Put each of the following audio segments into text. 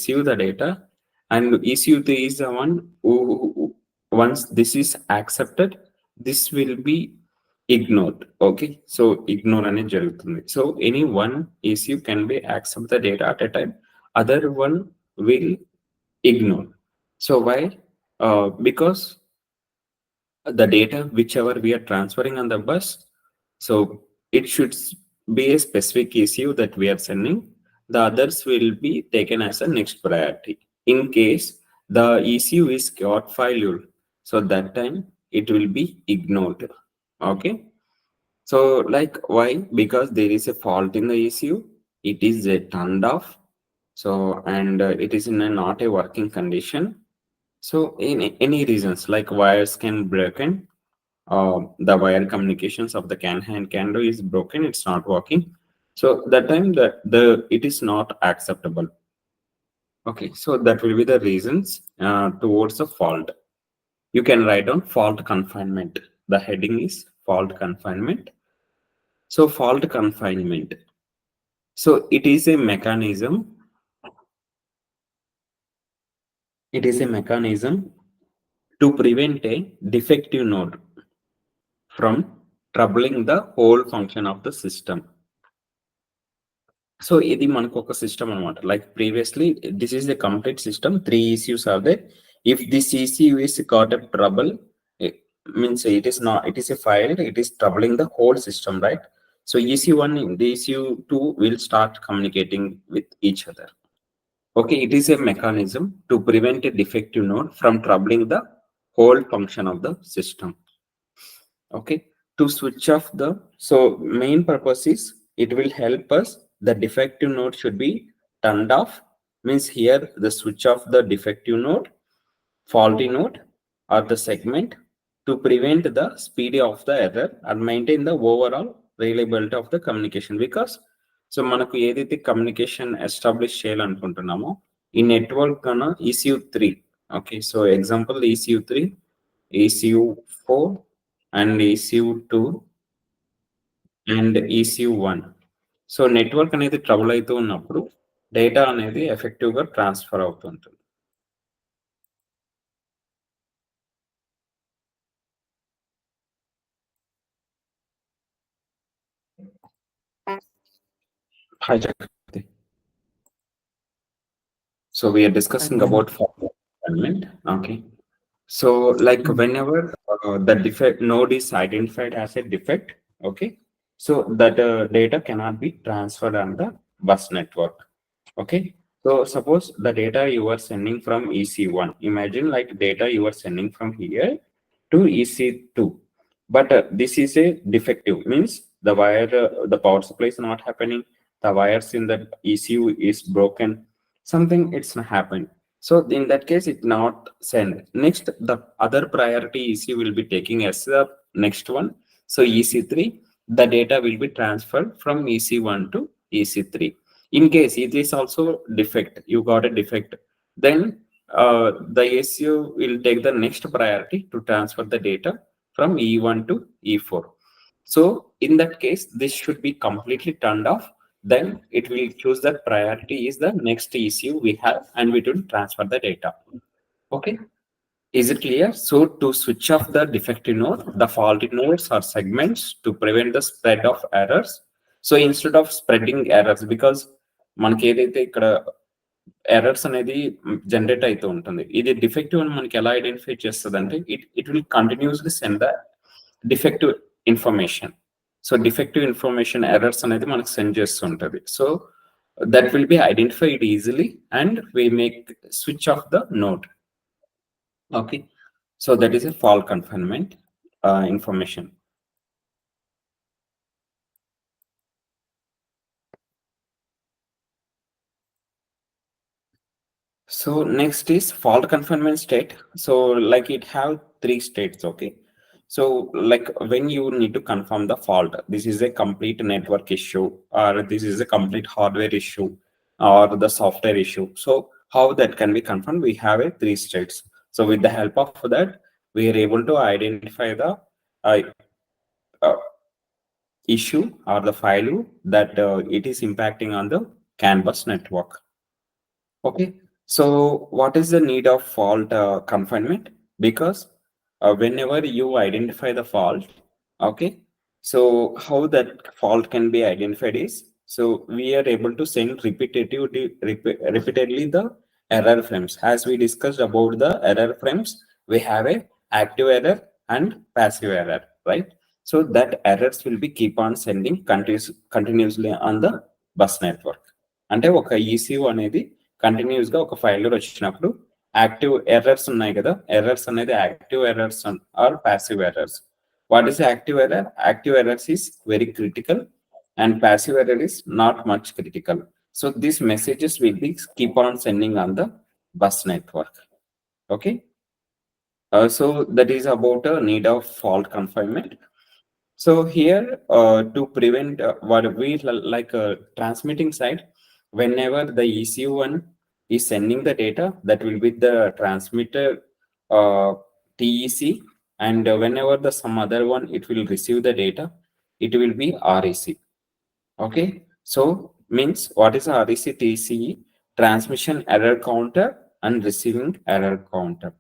receive the data, and ECU3 is the one who once this is accepted, this will be ignored. Okay, so ignore and jarugutundi. So any one ECU can be accept the data at a time, other one will ignore. So why? Because the data whichever we are transferring on the bus, so it should be a specific issue that we are sending. The others will be taken as a next priority. In case the issue is got failure, so that time it will be ignored. Okay. So like why? Because there is a fault in the issue. It is turned off. So and it is in a not a working condition. So in any reasons like wires can broken, the wire communications of the CAN and CAN is broken, it's not working. So that time the it is not acceptable. Okay, so that will be the reasons towards a fault. You can write down fault confinement. The heading is fault confinement. So fault confinement. So it is a mechanism. It is a mechanism to prevent a defective node from troubling the whole function of the system. So ఇది మనకు ఒక system అనమాట. Like previously, this is a complete system. 3 ECUs are there. If this ECU is got a trouble, it means it is not. It is a file. It is troubling the whole system, right? So ECU1 and the ECU2 will start communicating with each other. Okay, it is a mechanism to prevent a defective node from troubling the whole function of the system. Okay, to switch off the, so main purpose is it will help us. The defective node should be turned off, means here the switch off the defective node, faulty node or the segment, to prevent the speed of the error and maintain the overall reliability of the communication. Because so manaku edaithe communication establish cheyalanuntunnamo ee network gana ECU3. Okay, so example ECU3, ECU4 and ECU2 and ECU1. So network అనేది trouble అవుతూ ఉన్నప్పుడు data అనేది effective గా transfer అవుతుంటుంది. Hi, Jakarti. So we are discussing about fault confinement. Okay. So like whenever the defect node is identified as a defect, okay, so that data cannot be transferred on the bus network. Okay, so suppose the data you are sending from EC1, imagine like data you are sending from here to EC2, but this is a defective, means the wire, the power supply is not happening, the wires in the ECU is broken, something it's not happened. So in that case it not send. Next, the other priority ECU will be taking as the next one. So EC3, the data will be transferred from EC1 to EC3. In case it is also defect, you got a defect, then the ECU will take the next priority to transfer the data from E1 to E4. So in that case, this should be completely turned off. Then it will choose that priority is the next ECU we have, and we will transfer the data. Okay. Is it clear? So to switch off the defective node, the faulty nodes or segments to prevent the spread of errors. So instead of spreading errors, because మనకి ఏదైతే ఇక్కడ errors అనేది generate అవుతూ ఉంటుంది, ఇది defective అని మనకి ఎలా ఐడెంటిఫై చేస్తుంది అంటే it will continuously send the defective information. So defective information errors అనేది మనకు సెండ్ చేస్తుంటది. So that will be identified easily and we make switch off the node. Okay, so that is a fault confinement information. So next is fault confinement state. So like it have 3 states. Okay, so like when you need to confirm the fault, this is a complete network issue or this is a complete hardware issue or the software issue. So how that can be confirmed? We have a 3 states. So with the help of that, we are able to identify the issue or the failure that it is impacting on the CANBus network. Okay, So what is the need of fault confinement? Because whenever you identify the fault, okay, so how that fault can be identified is, so we are able to send repeatedly the error frames. As we discussed about the error frames, we have a active error and passive error, right? So that errors will be keep on sending continuously on the bus network. అంటే ఒక ECU అనేది continuous గా ఒక file వచ్చినప్పుడు active errors ఉన్నాయి కదా, errors అనేది active errors or passive errors. What is active error? Active errors is very critical and passive error is not much critical. So these messages will be keep on sending on the bus network. Okay. So that is about a need of fault confinement. So here to prevent what we like transmitting side, whenever the ECU1 is sending the data, that will be the transmitter TEC, and whenever the some other one it will receive the data, it will be REC. Okay, so means what is REC TCE? Transmission error counter and receiving error counter.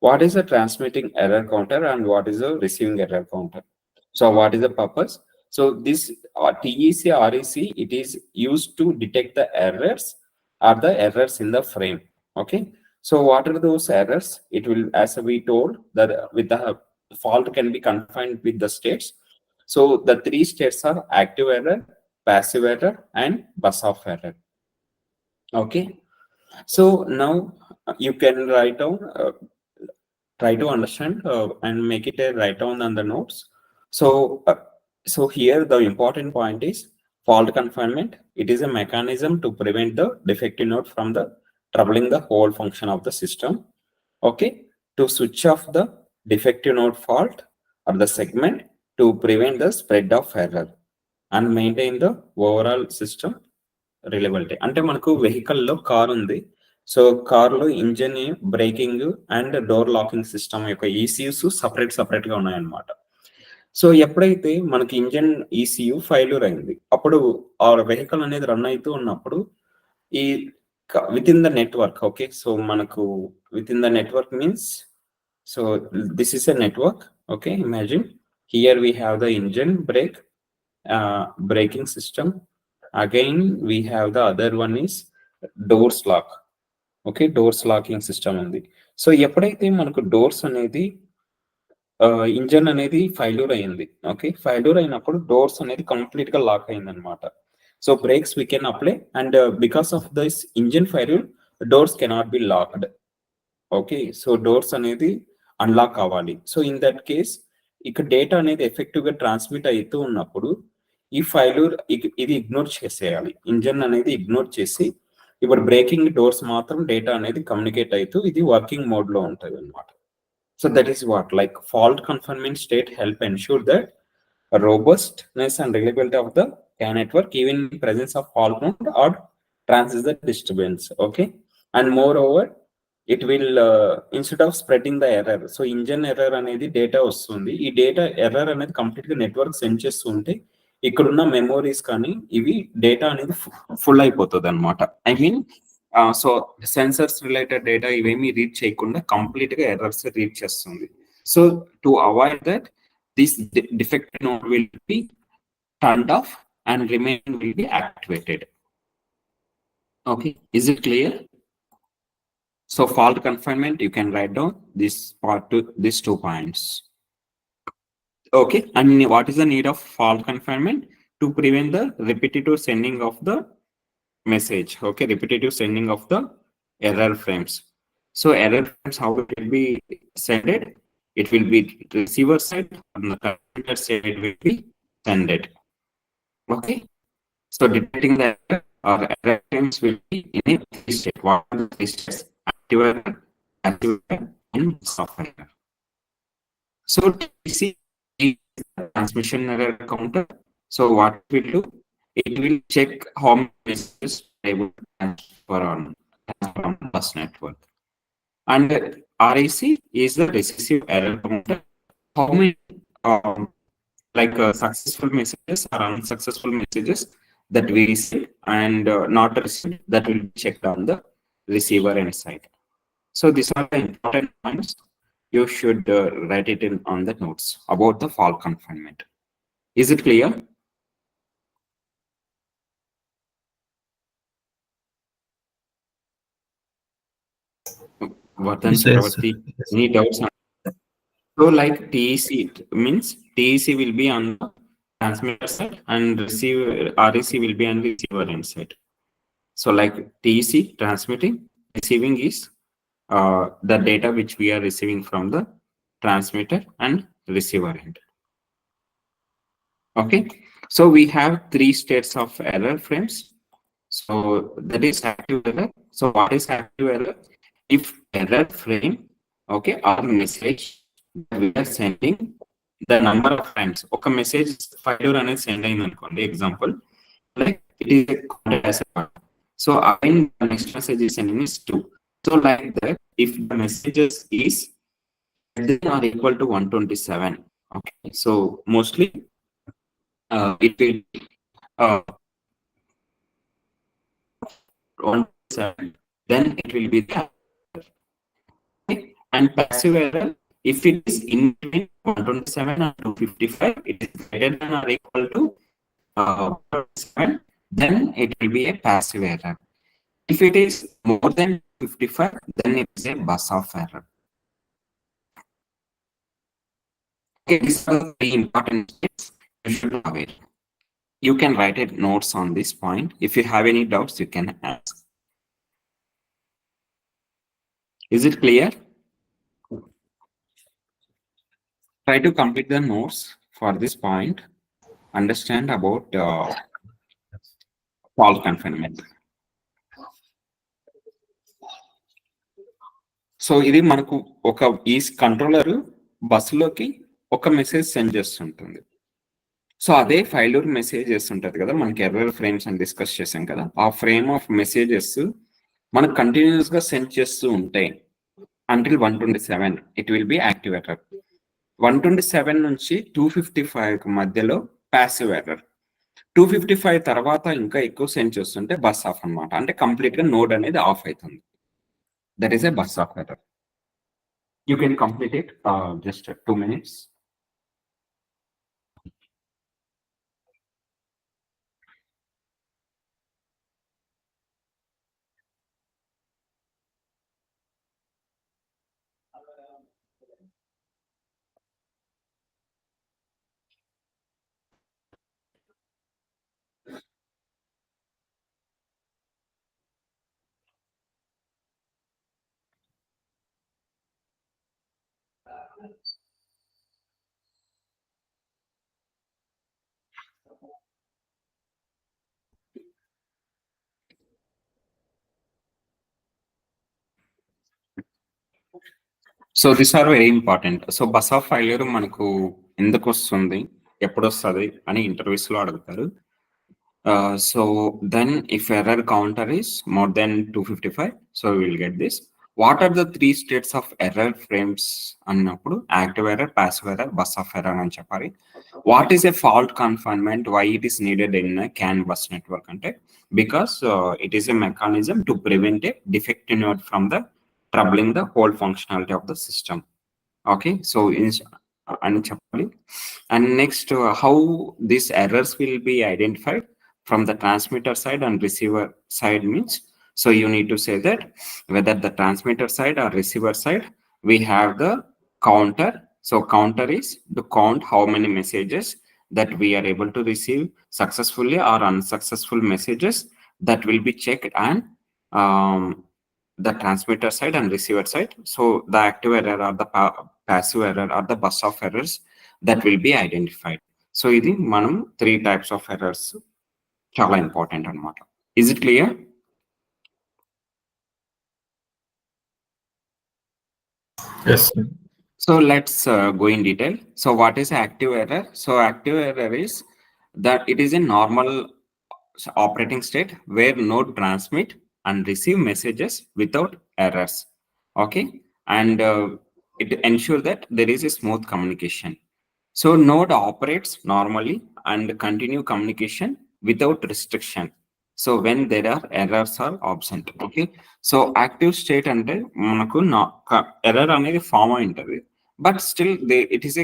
What is the transmitting error counter and what is the receiving error counter? So what is the purpose? So this TEC REC, it is used to detect the errors or the errors in the frame. Okay, so what are those errors? It will, as we told, that with the fault can be confined with the states. So the three states are active error, passive error, and bus off error. Okay, so now you can write down, try to understand and make it a write down on the notes. So, so here the important point is fault confinement. It is a mechanism to prevent the defective node from the troubling the whole function of the system. Okay, to switch off the defective node fault or the segment to prevent the spread of error and maintain the overall system reliability. అంటే మనకు vehicle లో car ఉంది. So car లో engine, breaking and door locking system యొక్క ECUs separate గా ఉన్నాయన్నమాట. So ఎప్పుడైతే మనకి ఇంజన్ ECU ఫెయిల్యూర్ అయింది, అప్పుడు ఆ వెహికల్ అనేది రన్ అవుతూ ఉన్నప్పుడు ఈ within the network, okay, so మనకు within the network means, so this is a network. Okay, imagine here we have the engine brake braking system. Again we have the other one is doors lock. Okay, doors locking system ఉంది. So ఎప్పుడైతే మనకు doors అనేది engine అనేది failure అయింది, okay, failure అయినప్పుడు doors అనేది complete గా lock అయింది అనమాట. So brakes we can apply and because of this engine failure doors cannot be locked. Okay, so doors అనేది అన్లాక్ కావాలి. సో ఇన్ దట్ కేస్ ఇక డేటా అనేది ఎఫెక్టివ్ గా ట్రాన్స్మిట్ అవుతూ ఉన్నప్పుడు ఈ ఫెయిల్యూర్ ఇది ఇగ్నోర్ చేసేయాలి. ఇంజన్ అనేది ఇగ్నోర్ చేసి ఇప్పుడు బ్రేకింగ్ డోర్స్ మాత్రం డేటా అనేది కమ్యూనికేట్ అవుతూ ఇది వర్కింగ్ మోడ్ లో ఉంటుంది అనమాట. So that is what like fault confinement state help ensure that robustness and reliability of the CAN network even in presence of fault node or transits the disturbance. Okay, and moreover it will instead of spreading the error, so engine error అనేది data వస్తుంది, ఈ data error అనేది complete గా network send చేస్తుంటే ఇక్కడున్న memories కానీ ఇవి data అనేది ఫుల్ అయిపోతుంది అనమాట. I mean so sensors related data ఇవేమి రీడ్ చేయకుండా కంప్లీట్ గా ఎర్రర్స్ రీడ్ చేస్తుంది. So to avoid that this defect node will be turned off and remain will be activated. Okay, is it clear? So fault confinement, you can write down this part to these 2 points. Okay, and what is the need of fault confinement? To prevent the repetitive sending of the message. Okay, repetitive sending of the error frames. So error frames, how it will be sended? It will be receiver side, on the transmitter side it will be sended. Okay, so detecting the error or error frames will be in a 3 state. What are the 3 states? Active error, passive error, and software error. So TC is the transmission error counter. So what it will do? It will check how many messages are able to transfer on bus network. And REC is the receive error counter. How many successful messages or unsuccessful messages that we receive and not received, that will be checked on the receiver end side. So these are the important points you should write it in on the notes about the fault confinement. Is it clear? Vardhan Yes, Chakravarti, yes. any doubts? So like TEC means TEC will be on the transmitter side and receiver REC will be on the receiver end side. So like TEC transmitting, receiving is the data which we are receiving from the transmitter and receiver end. Okay, so we have three states of error frames. So that is active error. So what is active error? If error frame, okay, or message that we are sending the number of times. Okay, message 5 అనేది send అయింది అనుకోండి example, like it is counted as a part. So again the next message is sending is 2. So like that, if the messages is less than or equal to 127, okay, so mostly it will uh, 127, then it will be the and passive error. If it is in between 127 and 255, it is greater than or equal to 127, then it will be a passive error. If it is more than 55, then it is a bus of error. Okay, these are the three important steps you should be aware. You can write it notes on this point. If you have any doubts, you can ask. Is it clear? Try to complete the notes for this point. Understand about fault confinement. So ఇది మనకు ఒక ఈ controller బస్సులోకి ఒక message send చేస్తుంటుంది. So అదే failure message చేస్తుంటది కదా, మనకి error frames అని డిస్కస్ చేసాం కదా, ఆ ఫ్రేమ్ ఆఫ్ మెసేజెస్ మనకు కంటిన్యూస్ గా సెండ్ చేస్తూ ఉంటాయి until 127 it will be active error. 127 నుంచి 255 మధ్యలో పాసివ్ ఎర్రర్. 255 తర్వాత ఇంకా ఎక్కువ సెండ్ చేస్తుంటే బస్ ఆఫ్ అన్నమాట, అంటే కంప్లీట్ గా నోడ్ అనేది ఆఫ్ అవుతుంది. That is a bus off error. You can complete it just 2 minutes. So this are very important. So bus off failure మనకు ఎందుకు వస్తుంది, ఎప్పుడు వస్తుంది అని ఇంటర్వ్యూస్ లో అడుగుతారు. So then if error counter is more than 255, so will get this. What are the 3 states of error frames అన్నప్పుడు active error, passive error, bus off error అని చెప్పాలి. What is a fault confinement, why it is needed in CANBus network అంటే because it is a mechanism to prevent a defective node from the troubling the whole functionality of the system. Okay, so and next how these errors will be identified from the transmitter side and receiver side means, so you need to say that whether the transmitter side or receiver side we have the counter. So counter is to count how many messages that we are able to receive successfully or unsuccessful messages that will be checked and the transmitter side and receiver side. So the active error or the passive error or the bus of errors that will be identified. So ఇది మనం 3 types of errors చాలా important అన్నమాట. Is it clear? Yes. So let's go in detail. So what is active error? So active error is that it is a normal operating state where node transmit and receive messages without errors. Okay, and it ensures that there is a smooth communication. So node operates normally and continue communication without restriction. So when there are errors are absent. Okay, so active state అంటే మనకు error అనేది form అయి ఉంటుంది, but still it is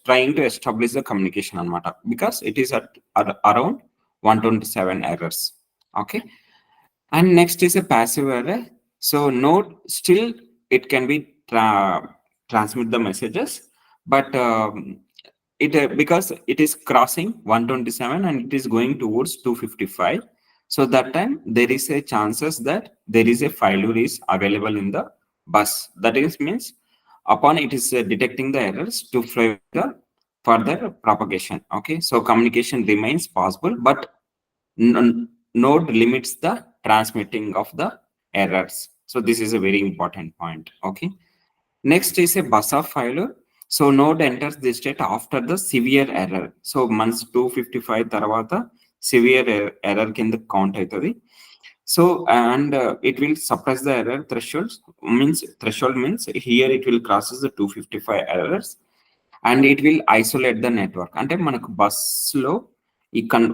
trying to establish the communication అన్నమాట, because it is at around 127 errors. Okay, and next is a passive error. So node still it can be transmit the messages, but it because it is crossing 127 and it is going towards 255. So that time there is a chances that there is a failure is available in the bus. That is means upon it is detecting the errors to the further propagation. Okay, so communication remains possible, but node limits the transmitting of the errors. So this is a very important point. Okay, next is a bus of failure. So node enters the state after the severe error. So months 255 tarvata severe error కింద count అవుతుంది. So and it will suppress the error thresholds. Threshold means here it will crosses the 255 errors and it will isolate the network. అంటే మనకు బస్సులో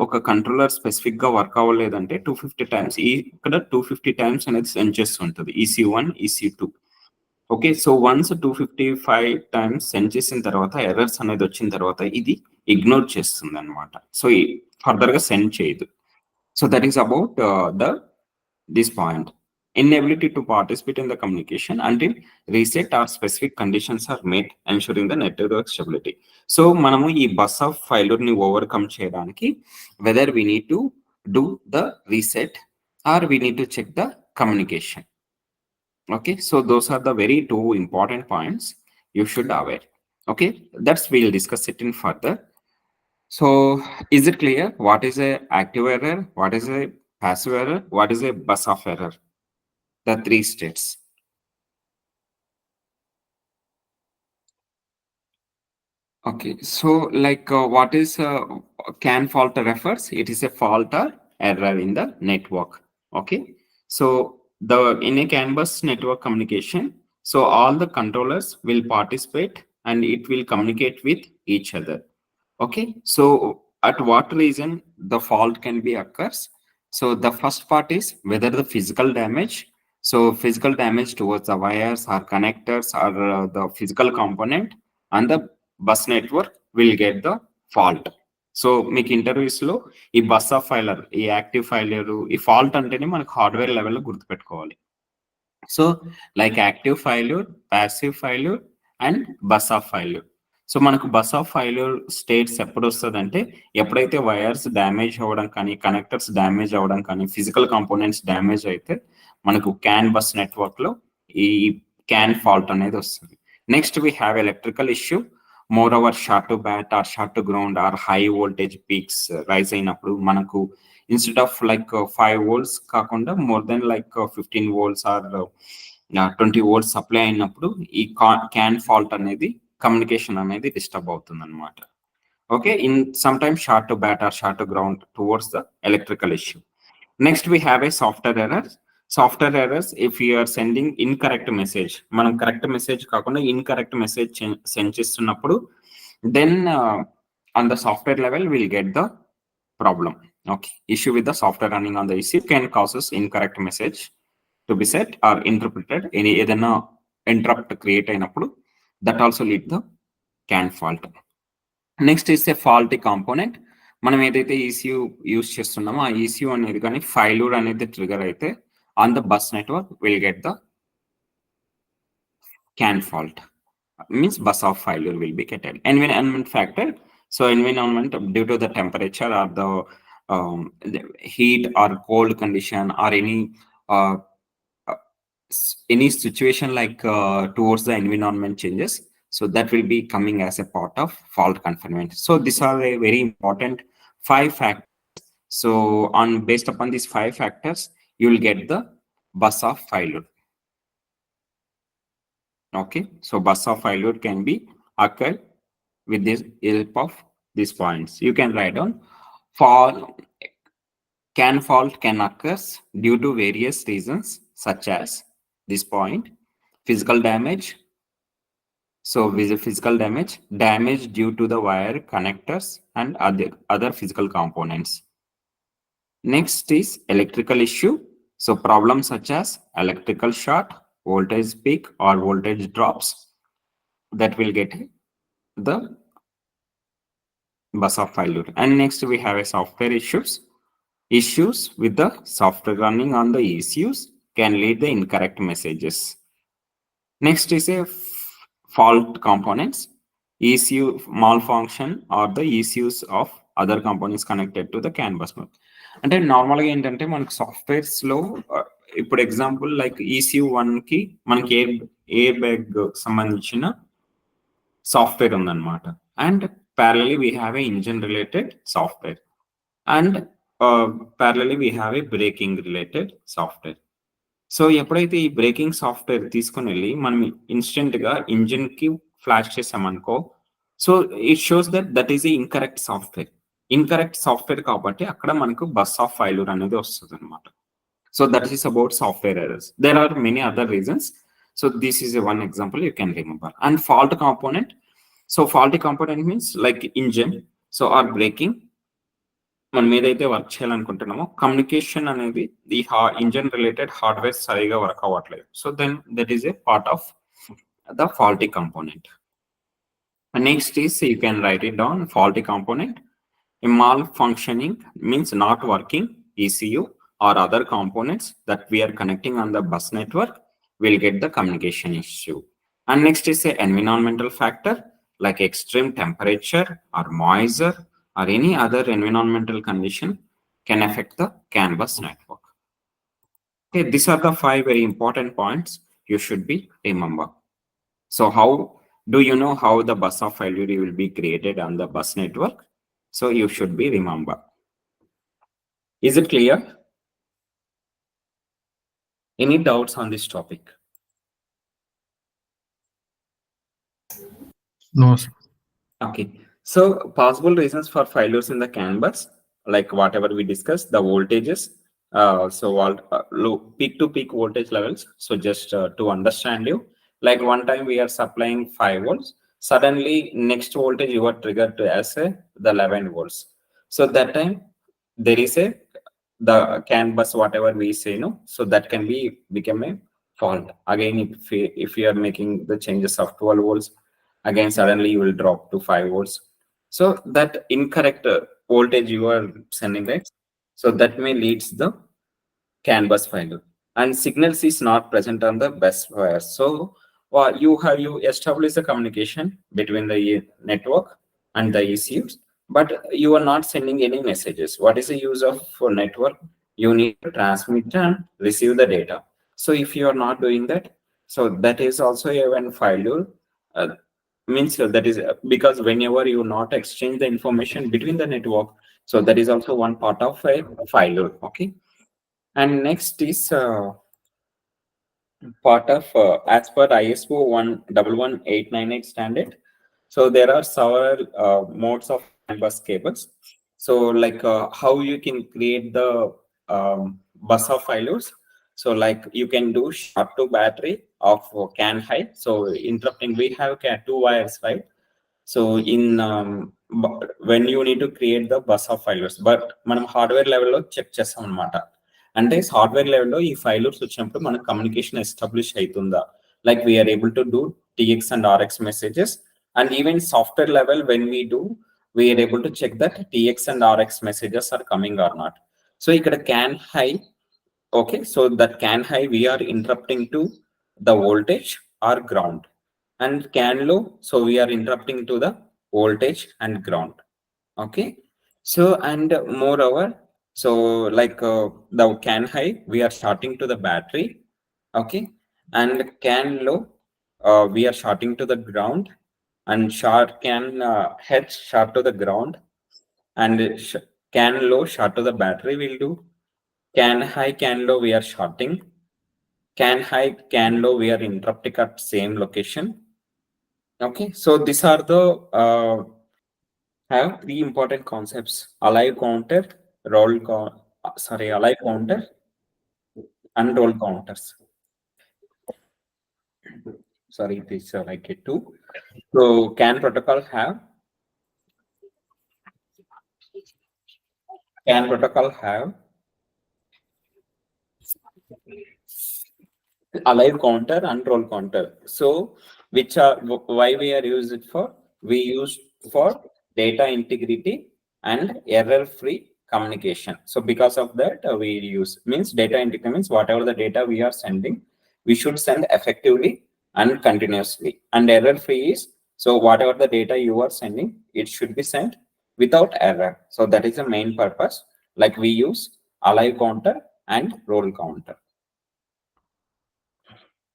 ఒక controller specific గా work అవ్వలేదంటే 250 times ఇక్కడ 250 times అనేది సెండ్ చేస్తుంటది EC1 EC2. Okay, so once 255 times send చేసిన తర్వాత ఎర్రర్స్ అనేది వచ్చిన తర్వాత ఇది ఇగ్నోర్ చేస్తుంది అనమాట. సో ఫర్దర్ గా సెండ్ చేయదు. So that is about this point. Inability to participate in the communication until reset or specific conditions are met, ensuring the network stability. So మనము ఈ bus of failure ని overcome చేయడానికి whether we need to do the reset or we need to check the communication. Okay, so those are the very two important points you should aware. Okay, that's we'll discuss it in further. So is it clear what is a active error, what is a passive error, what is a bus of error? The three states. Okay, so like what is CAN fault refers? It is a fault or error in the network. Okay, so the in a CANBus network communication, so all the controllers will participate and it will communicate with each other. Okay, so at what reason the fault can be occurs? So the first part is whether the physical damage. So physical damage towards the wires or connectors or the physical component and the bus network will get the fault. So మీకు interviews లో ఈ bus of ఫైలర్, ఈ active ఫైలర్, ఈ fault అంటేనే మనకు hardware లెవెల్లో గుర్తుపెట్టుకోవాలి. So like active failure, passive failure and bus off failure. So మనకు బస్ ఆఫ్ ఫైల్యూర్ స్టేట్స్ ఎప్పుడు వస్తుంది అంటే ఎప్పుడైతే వైర్స్ డ్యామేజ్ అవ్వడం కానీ, కనెక్టర్స్ డ్యామేజ్ అవ్వడం కానీ, ఫిజికల్ కాంపోనెంట్స్ డ్యామేజ్ అయితే మనకు క్యాన్ బస్ నెట్వర్క్ లో ఈ క్యాన్ ఫాల్ట్ అనేది వస్తుంది. Next we have electrical issue. Moreover short to bat or short to ground or high voltage peaks rise అయినప్పుడు మనకు ఇన్స్టెడ్ ఆఫ్ లైక్ 5 volts కాకుండా more than like 15 volts or 20 volts supply అయినప్పుడు ఈ CAN fault అనేది communication అనేది disturb అవుతుంది అనమాట. Okay, in some times short to bat or short to ground towards the electrical issue. Next we have a software error. Software errors if you are sending incorrect message, మనం correct message కాకుండా incorrect message send చేస్తున్నప్పుడు then on the software level will get the problem. Okay, issue with the software running on the ECU can causes incorrect message to be set or interpreted. Any ఏదైనా interrupt create అయినప్పుడు that also lead the CAN fault. Next is a faulty component. మనం ఏదైతే ECU use చేస్తున్నామో ఆ ECU అనేది కానీ failure అనేది trigger అయితే on the bus network will get the CAN fault. Means bus of failure will be getted. Environment factor. So environment due to the temperature or the heat or cold condition or any situation like towards the environment changes. So that will be coming as a part of fault confinement. So these are a very important 5 factors. So based upon these 5 factors, you will get the bus of failure. Okay, so bus of failure can be occurred with this help of these points. You can write down CAN fault can occur due to various reasons such as this point: physical damage. So with physical damage due to the wire connectors and other physical components. Next is electrical issue. So problems such as electrical short, voltage peak or voltage drops that will get the bus of failure. And next we have a software issues. Issues with the software running on the ECUs can lead the incorrect messages. Next is a fault components. ECU malfunction or the ECUs of other components connected to the CANBus node. అంటే నార్మల్గా ఏంటంటే మనకు softwares లో ఇప్పుడు example like ECU 1 కి మనకి ఏ bag సంబంధించిన software ఉందన్నమాట. And parallelly we have a engine related software and parallelly we have a braking related software. So ఎప్పుడైతే ఈ బ్రేకింగ్ సాఫ్ట్వేర్ తీసుకుని వెళ్ళి మనం ఇన్స్టెంట్ గా ఇంజిన్ కి ఫ్లాష్ చేసామనుకో, so it shows that is incorrect software కాబట్టి అక్కడ మనకు బస్ ఆఫ్ ఫైల్యూర్ అనేది వస్తుంది అనమాట. So that is about software errors. There are many other reasons. So this is one example you can remember. And fault component. So faulty component means like engine so or braking మనం ఏదైతే work చేయాలనుకుంటున్నామో communication అనేది ఈ engine related hardware సరిగా work అవ్వట్లేదు. So then that is a part of the faulty component. Next is you can write it down. Faulty component malfunctioning means not working ECU or other components that we are connecting on the bus network will get the communication issue. And next is a environmental factor like extreme temperature or moisture or any other environmental condition can affect the CANBus network. Okay, these are the 5 very important points you should be remember. So how do you know how the bus of failure will be created on the bus network? So you should be remember. Is it clear? Any doubts on this topic? No, sir. Okay. So possible reasons for failures in the CANBus, like whatever we discussed, the voltages, so low peak to peak voltage levels. So just to understand you, like one time we are supplying 5 volts, suddenly next voltage you are triggered to as the 11 volts. So that time there is the CANBus whatever we say, no, so that can be become a fault again. If you are making the changes of 12 volts, again suddenly you will drop to 5 volts. So that incorrect voltage you are sending, right? So that may leads the CANBus failure. And signals is not present on the bus wire. So you establish the communication between the network and the ECUs, but you are not sending any messages. What is the use of network? You need to transmit and receive the data. So if you are not doing that, so that is also a failure. Means that is because whenever you not exchange the information between the network, so that is also one part of a failure. Okay. And next is part of as per ISO 111898 standard. So there are several modes of bus cables. So like how you can create the bus of failures. So like you can do short to battery of CAN high. So interrupting, we have two wires, right? So in when you need to create the bus of failures, but మనం hardware లెవెల్లో check చేస్తాం అనమాట. అంటే hardware లెవెల్లో ఈ failures వచ్చినప్పుడు మన communication establish అవుతుందా, like we are able to do TX and RX messages, and even software level when we do, we are able to check that TX and RX messages are coming or not. So ఇక్కడ CAN high, okay, so that CAN high we are interrupting to the voltage or ground, and CAN low, so we are interrupting to the voltage and ground. Okay, so and moreover, so like the CAN high we are shorting to the battery, okay, and CAN low we are shorting to the ground, and CAN head short to the ground, and CAN low short to the battery will do. CAN high, CAN low we are shorting. CAN high, CAN low we are interrupting at same location. Okay, so these are the have 3 important concepts: alive counter, alive counter and roll counters. Sorry, this like it too. So CAN protocol have alive counter and roll counter. So, which are why we are used it for? We use for data integrity and error-free communication. So, because of that, we use means data integrity means whatever the data we are sending, we should send effectively and continuously. And error-free is so whatever the data you are sending, it should be sent without error. So that is the main purpose. Like we use alive counter and roll counter.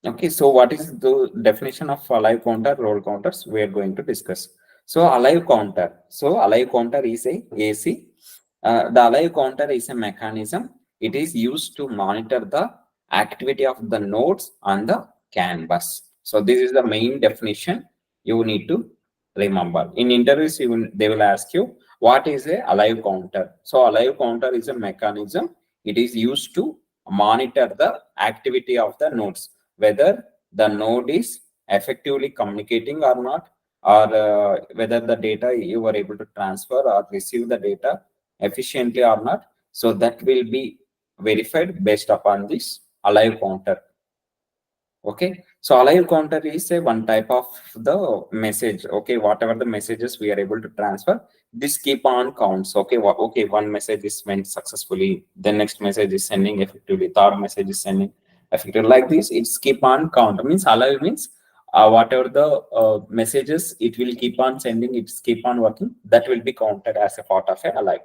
Okay, so what is the definition of alive counter, roll counters? We are going to discuss. So alive counter. So alive counter is a AC. The alive counter is a mechanism. It is used to monitor the activity of the nodes on the CAN bus. So this is the main definition you need to remember. In interviews, they will ask you what is a alive counter. So alive counter is a mechanism. It is used to monitor the activity of the nodes, whether the node is effectively communicating or not, or whether the data you were able to transfer or receive the data efficiently or not. So that will be verified based upon this alive counter. Okay, so alive counter is a one type of the message. Okay, whatever the messages we are able to transfer, this keep on counts. Okay, okay, one message is sent successfully, the next message is sending effectively, third message is sending effectively. Like this, it's keep on count. Means alive means whatever the messages it will keep on sending, it's keep on working. That will be counted as a part of a alive.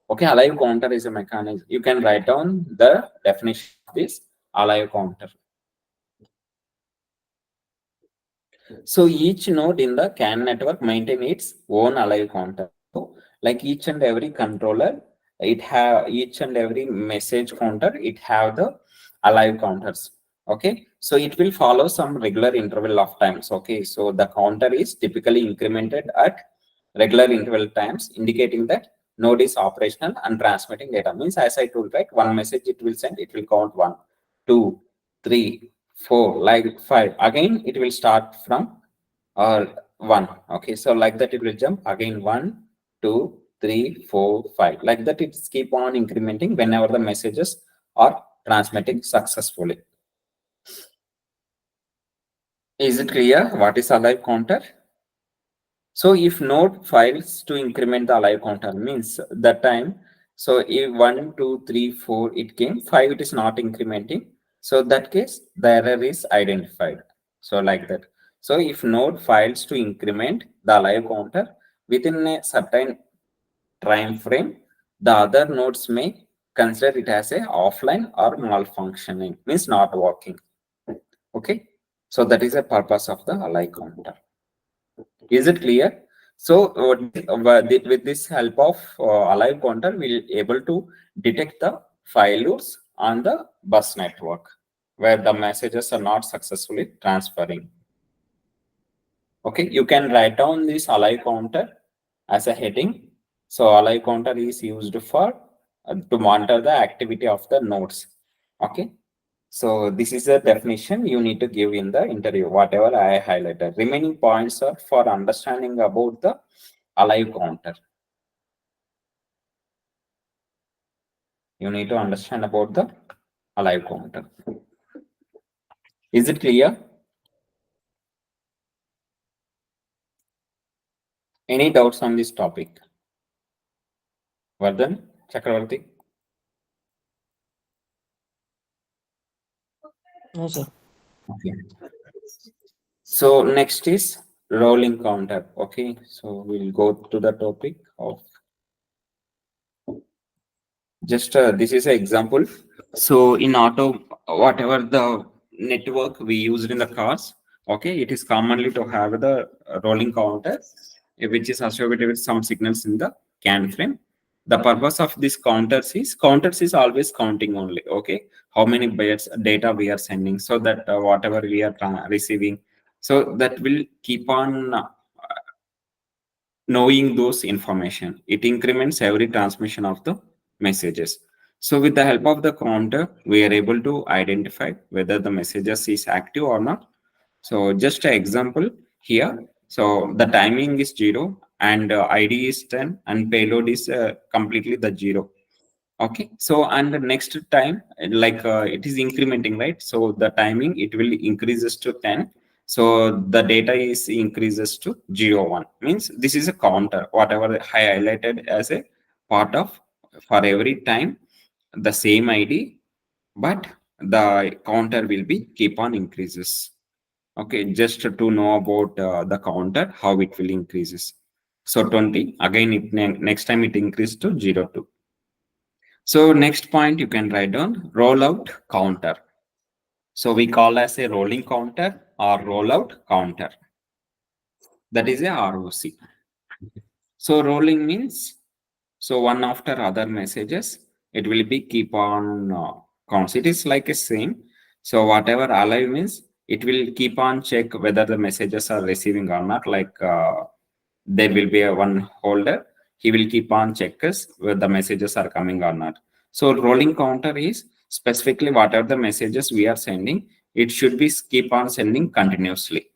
Okay, alive counter is a mechanism. You can write down the definition of this alive counter. So each node in the CAN network maintain its own alive counter. So like each and every controller, it have each and every message counter, it have the alive counters. Okay, so it will follow some regular interval of times. Okay, so the counter is typically incremented at regular interval times, indicating that node is operational and transmitting data. Means as I told, right, one message it will send, it will count 1, 2, 3, 4, like 5. Again, it will start from 1. Okay, so like that it will jump again 1, 2, 3, 4, 5. Like that it's keep on incrementing whenever the messages are transmitting successfully. Is it clear what is alive counter? So if node fails to increment the alive counter, means that time, so if 1, 2, 3, 4 it came, 5 it is not incrementing. So that case the error is identified. So like that. So if node fails to increment the alive counter within a certain time frame, the other nodes may consider it as a offline or malfunctioning, means not working. Okay. So that is the purpose of the alive counter. Is it clear? So with this help of alive counter, we'll able to detect the failures on the bus network where the messages are not successfully transferring. Okay, you can write down this alive counter as a heading. So alive counter is used for to monitor the activity of the nodes. Okay. So this is the definition you need to give in the interview, whatever I highlighted. Remaining points are for understanding about the alive counter. You need to understand about the alive counter. Is it clear? Any doubts on this topic? Vardhan, Chakravarti? No, sir. Okay. So next is rolling counter. Okay, so we'll go to the topic of just this is an example. So in auto, whatever the network we used in the cars, okay, it is commonly to have the rolling counter, which is associated with some signals in the CAN frame. The purpose of this counters is always counting only. Okay, how many bytes data we are sending, so that whatever we are receiving, so that will keep on knowing those information. It increments every transmission of the messages. So with the help of the counter, we are able to identify whether the messages is active or not. So just an example here. So the timing is 0 and ID is 10 and payload is completely the 0. Okay, so and the next time, like it is incrementing, right? So the timing, it will increases to 10. So the data is increases to 0, 1. Means this is a counter, whatever I highlighted as a part of, for every time the same ID, but the counter will be keep on increases. Okay, just to know about the counter, how it will increases. So 20, again, next time it increases to 0, 2. So next point you can write down rollout counter. So we call as a rolling counter or rollout counter. That is a ROC. So rolling means, so one after other messages, it will be keep on counts. It is like a same. So whatever alive means, it will keep on check whether the messages are receiving or not. Like there will be a one holder. He will keep on checkers whether the messages are coming or not. So rolling counter is specifically whatever the messages we are sending, it should be keep on sending continuously.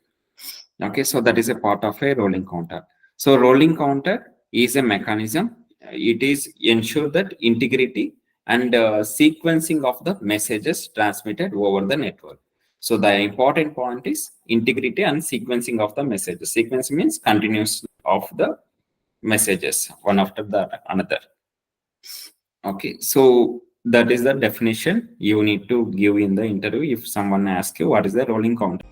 Okay, so that is a part of a rolling counter. So rolling counter is a mechanism. It is ensure that integrity and sequencing of the messages transmitted over the network. So the important point is integrity and sequencing of the messages. Sequence means continuous of the messages one after the another. Okay, so that is the definition you need to give in the interview if someone asks you what is the rolling counter.